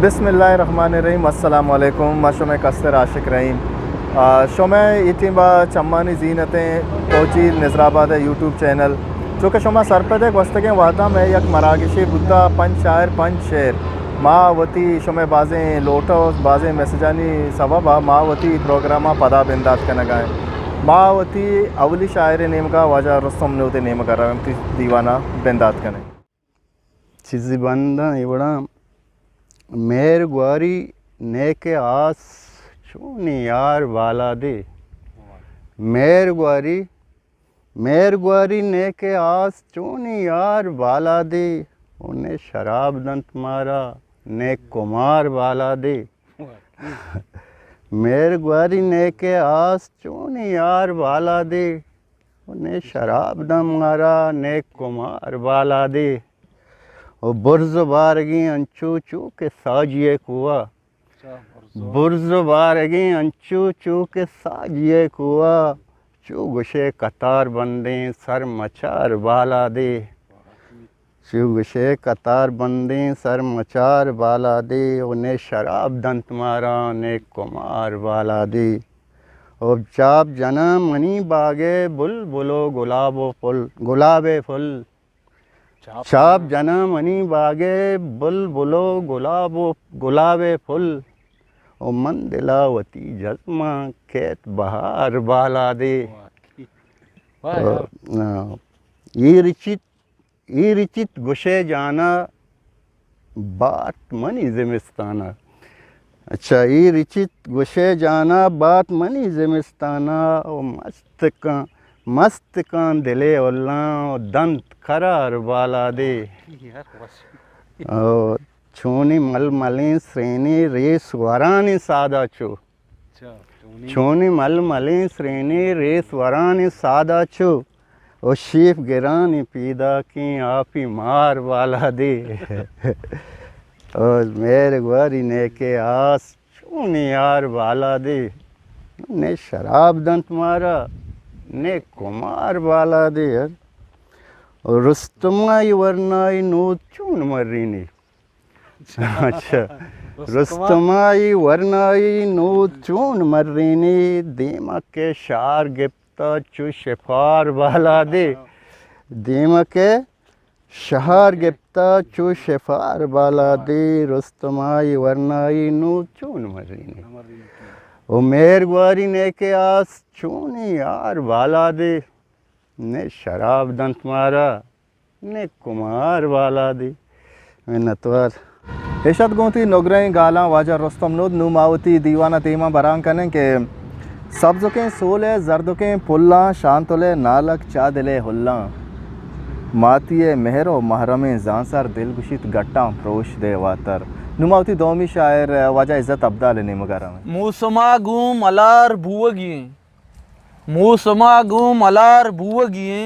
बिस्मिल्लाहिर्रहमानिर्रहीम अस्सलामु अलैकुम माशुम कसर आशिक रहीम शुम इतिबा चम्मानी जीनतें तोचील नजराबाद यूट्यूब चैनल चूँकि शुमा सरपद वस्तगें वादा में यक मरागिशी बुद्धा पंच शायर पंच शेर माँ वती शुमे बाज़ें लोटो बाज़ें मैसेजानी सबबा माँ वती प्रोग्रामा पदा बिंदात का नगाए माँ वती अवली शायर नेम का वाजा रस्तम ने उते नेम कर रहा है दीवाना बिंदात का नहीं चिज़ी बंदा इवड़ा मेर ग्वारी नेके आस चूनी यार वाला दे मेर ग्वारी नेके आस चूनी यार वाला दे उन्हें शराब दंत मारा ने कुमार वाला दे मेर ग्वारी नेके आस चूनी यार वाला दे उन्हें शराब दम मारा ने कुमार वाला दे और बुर्ज बारगी अंचू चू के साजिए कुआ बुर्ज बारगी अंचू चू के साजिए कुआ चू गुशे कतार बंदे सर मचार बाला दे चू गुशे कतार बंदे सर मचार बाला दे उन्हें शराब दंत मारा ने कुमार बाला दे और चाप जना मनी बागे बुल बुलो गुलाबो फुल गुलाबे फुल चाप जना मनी बागे बुल बुलो गुलाबे फुल ओ मन दिलावती जज्मा खेत बहार बाला दे ये रिचित गुशे जाना बात मनी जिमिस्ताना अच्छा ये रिचित गुशे जाना बात मनी जिमिस्ताना ओ मस्त कान दिले अल्लाह दंत करार बाला दे छूनी मलमली श्रेणी रेस वरानी सादा चो छूनी मलमली श्रेणी रेस वरानी सादा चो ओ शीफ गिरानी पीदा की आपी मार वाला दे और मेरे ग्वारी ने के आस चूनी यार वाला दे ने शराब दंत मारा ने कुमार वाला दे यार और रुस्तमाई वरनाई नो चून मर्रीनी अच्छा रुस्तमाई वरनाई नो चून मर्रीनी दीमक के शार गिप्ता चू शिफार वाला दे दीमक के शहर गिप्ता चू शिफार वाला दे रुस्तमाई वरनाई नो चून मर्रीनी ओ मेर ग्वारी ने के आस चूनी यार वाला दे ने शराब दंत मारा ने कुमार वाला दे नतवार हेशत गोती नगरें गाला वाजा रस्तम नोद नुमावती दीवाना तेमा बरां कने के सब्ज़ों सोले जर्दों पुल्ला शांतोले नालक चादले हुल्ला मातिए मेहरो महरमे जांसर दिलगुशित गट्टा प्रोश दे वातर नुमावती दोमी शायर वाजा इज्जत अब्दाल ने मगारा में मूसमा गुम अलार बुवगिए मूसमा गुम अलार बुवगिए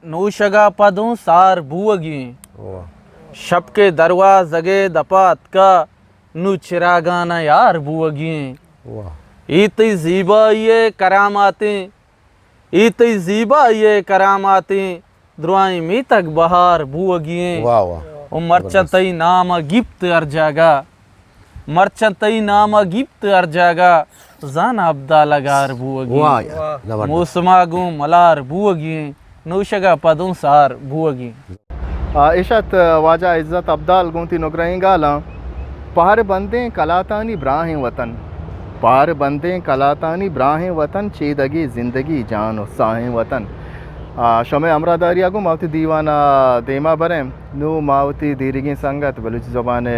नौशगा पदों सार बुवगिए शब के दरवा जगे दपात का नु चिरागाना यार बुवगिए इतनी ज़ीबा ये करामातें इतनी ज़ीबा ये करामातें द्रुआई में तक बहार बुवगिए ओ मरचतई नाम गिफ्त अर्जागा मरचतई नाम गिफ्त अर्जागा जान अब्दा लगार बुवगी मौसमा मलार बुवगी नौशगा पदों सार बुवगी इशत वाजा इज्जत अब्दाल गोती नुकरहीं गाला पहाड़ बंदे कलातानी ब्राहें वतन पहाड़ बंदे कलातानी ब्राहें वतन चेदगी ज़िंदगी जान उत्साहें वतन शमे अमरादारिया को मावती दीवाना देमा बरें नु मावती दीरिगी संगत बलूच ज़बाने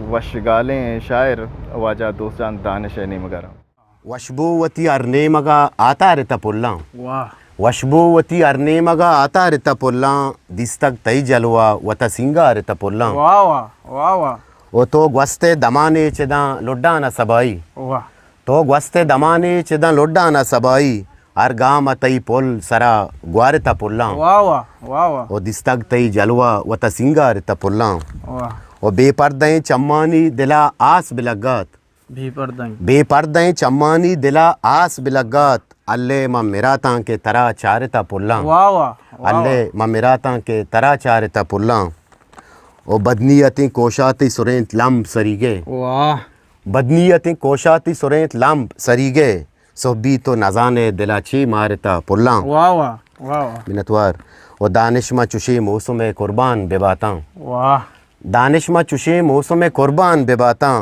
वशगालें शायर वाजा दोस्तान दानिश ने मगरा वशबोवती अरने मगा आता रहता पुल्ला वाह वशबोवती अरने मगा आता रहता पुल्ला दिस्तक तई जलवा वता सिंगा रहता पुल्ला वाह वाह वाह वाह वो तो ग्वस्ते दमाने चदा लोड्डा ना सबाई वाह तो ग्वस्ते दमाने चदा लोड्डा ना सबाई हर गाम तई पुल सरा ग्वारे ता पुल्ला वाह वाह वाह वाह वो दिस्तक तई जलवा वता सिंगा रहता पुल्ला वाह वो बेपर्दे चम्मानी दिला आस बिलगत बेपर्दे चम्मानी दिला आस बिलगत अल्ले मा मिराता के तरा चारता पुल्ला वाह वाह अल्ले मा मिराता के तरा चारता पुल्ला ओ बदनीयतें कोशाती सुरेंत लम्ब सरीगे वाह बदनीयतें कोशाती सुरेंत लम्ब सरीगे सोबी तो नजाने दिलाची मारता पुल्ला वाह वाह वाह वाह मिनतवार ओ दानिशमा चुशी मौसम कुर्बान बेबाता वाह दानिशमा चुशी मौसम कुर्बान बेबाता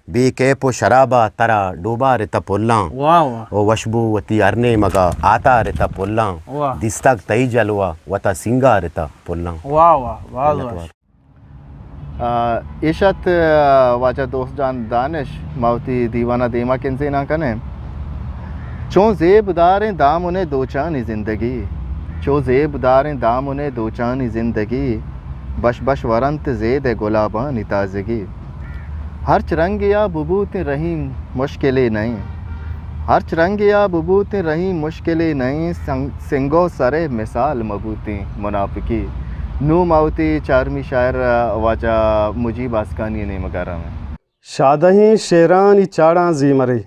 बेकैपो शराबा तरा डूबा रिता पुल्ला वाह वाह ओ वशबू वती अरने मगा आता रिता पुल्ला वाह दिस्तक तई जलवा वता सिंगा रिता पुल्ला वाह वाह वाह इशत वाजा दोस्त जान दानिश मावती दीवाना दीमा किनसे ना कने चो जेबदारें दाम उन्हें दो चानी ज़िंदगी चो जेबदारें दाम उन्हें दो चानी ज़िंदगी बश बश वरंत जेद गुलाबानी ताज़गी हर रंग या बबूत रही मुश्किलें नहीं हर रंग या बबूत रही मुश्किलें नहीं सिंगो सरे मिसाल मबूती मुनाफिकी नू मावती चारमी शायर वाजा मुजीब आसकानी ने मगारा में शादही शेरानी चाड़ा जीमरी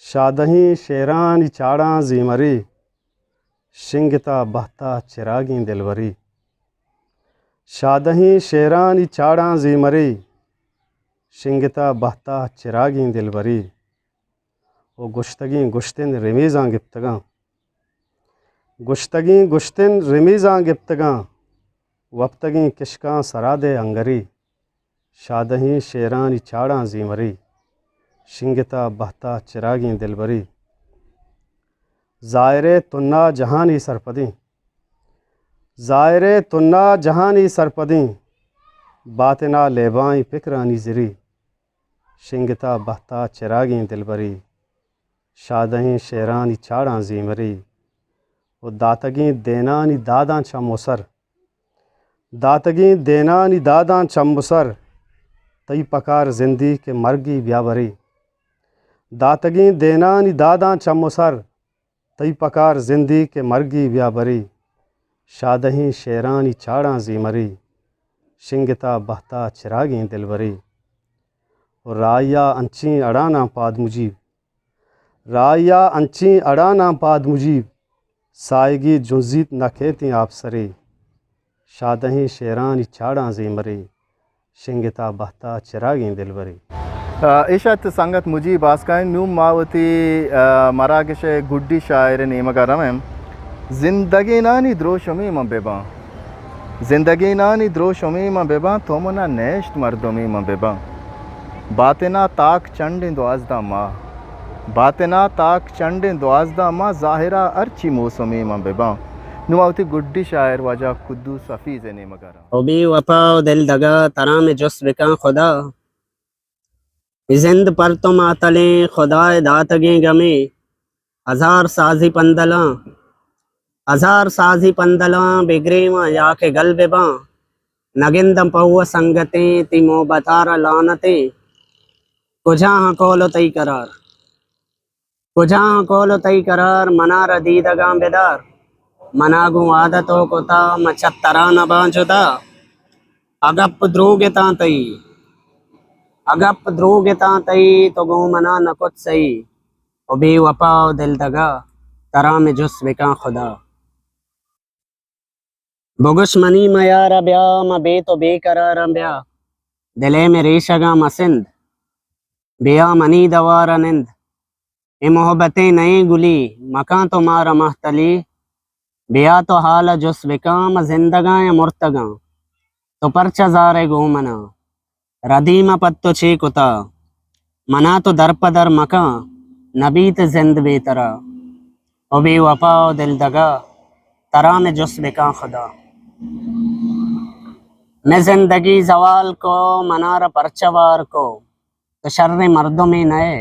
शादही शेरानी चाड़ा जीमरी शिंगता बहता चिरागी दिलवरी शादही शेरानी चाड़ा जीमरी शिंगता बहता चिरागी दिलवरी वो गुश्तगी गुश्तिन रमीज़ां गिफ्तगा गुश्तगी गुश्तिन रमीज़ां गिफ्तगा वफ्तगी किशकां सरादे अंगरी शादही शेरानी चाड़ा जीमरी शिंगता बहता चिरागी दिलबरी ज़ायरे तुन्ना जहानी सरपदी ज़ायरे तुन्ना जहानी सरपदी बातना लेबाई फिक्रानी ज़री शिंगता बहता चिरागी दिलबरी शादही शेरानी चाड़ा जीमरी वो दातगी देनानी दादा चमुसर दातगी देनानी दादा चमुसर तई पकार जिंदी के मरगी ब्यावरी दातगी देनानी दादा चमुसर तई पकार जिंदी के मरगी ब्यावरी शादही शेरानी चाड़ा जीमरी शिंगता बहता चिरागी दिलवरी और राया अंची अड़ाना पाद मुजीब राया अंची अड़ाना पाद मुजीब सायगी जुजीत न खेती आप सरी शादही शेरानी चाड़ा जीमरी शिंगता बहता चिरागी दिलवरी इशत संगत मुजीब आसकान नू मावती मराकश गुड्डी शायर ने मगारा में जिंदगी नानी द्रोशमी मबेबा जिंदगी नानी द्रोशमी मबेबा तोमना नेश्त मर्दमी मबेबा बातना ताक चंड दुआजदा माँ बातना ताक चंड दुआजदा माँ ज़ाहिरा अर्ची मौसमी मबेबा नुमावती गुड्डी शायर वाजा कुद्दूस हफीज़ ने मगारा ओ भी वफा दिल दगा तरा में जुस बिका खुदा जिंद पर तो मातले खुदाए दातगे गमे हजार साजी पंदला बिगरेवा याके गल बेबा नगिंदम पहुआ संगते तिमो बतारा लानते कुझा कोलो तई करार मना रदीदगा बेदार मनागु आदतों को ता मचत्तरा न बांचुदा अगप द्रोगता तई तो गो मना न कुछ सही ओ बे वफा दिल दगा तरा में जुस बिका खुदा बुगुश मनी मयार ब्या म बे तो बेकरार ब्या दिले में रेशगा मसिंद बिया मनी दवार निंद ए मोहब्बतें नई गुली मकां तो मारा महतली बिया तो हाल जुस बिकाम जिंदगा या मुर्तगा तो परचा जारे गोमना रदीमा पत्तो छे कुता मना तो दर पदर मका नबीत जिंद बेतरा ओ बे वफा दिल दगा तरा में जुस बिका खुदा मैं जिंदगी जवाल को मनार परचवार को तो शर्र मर्दों में नए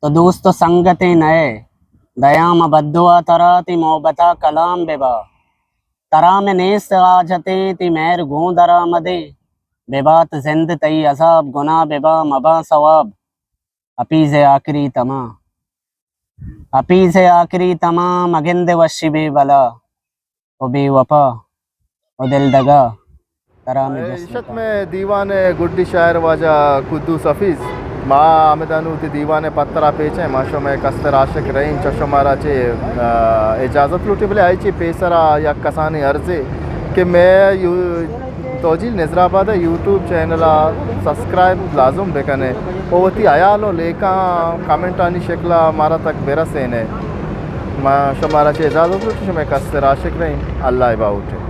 तो दोस्त संगते नए दयाम बद्दुआ तरा ती मोहब्बता कलाम बेबा तरा में नेस्त आजते ती मैर गूं दरा मदे बेबात जिंद तई अजाब गुना बेबा मबा सवाब अपीज़ आखिरी तमा मगिंद वशी बे बला ओ बे वफा ओ दिल दगा तरा में इशत में दीवान गुड्डी शायर वाजा कुद्दूस हफीज़ माँ आमदानू ती दीवान पत्तरा पेचे माशो में कस्तर आशिक रहीम चशो मारा चे इजाज़त लूटी बोले आई ची पेसरा या कसानी अर्जे कि मैं तोजील निजराबाद यूट्यूब चैनल सब्सक्राइब लाजुम बेकने ओवती आयालो लेका कमेंटानी शक्ला मारा तक बेरसेने मा शमारा चे इजाज़त शुमे कस्तर आशिक रहीम अल्लाह बाउटे।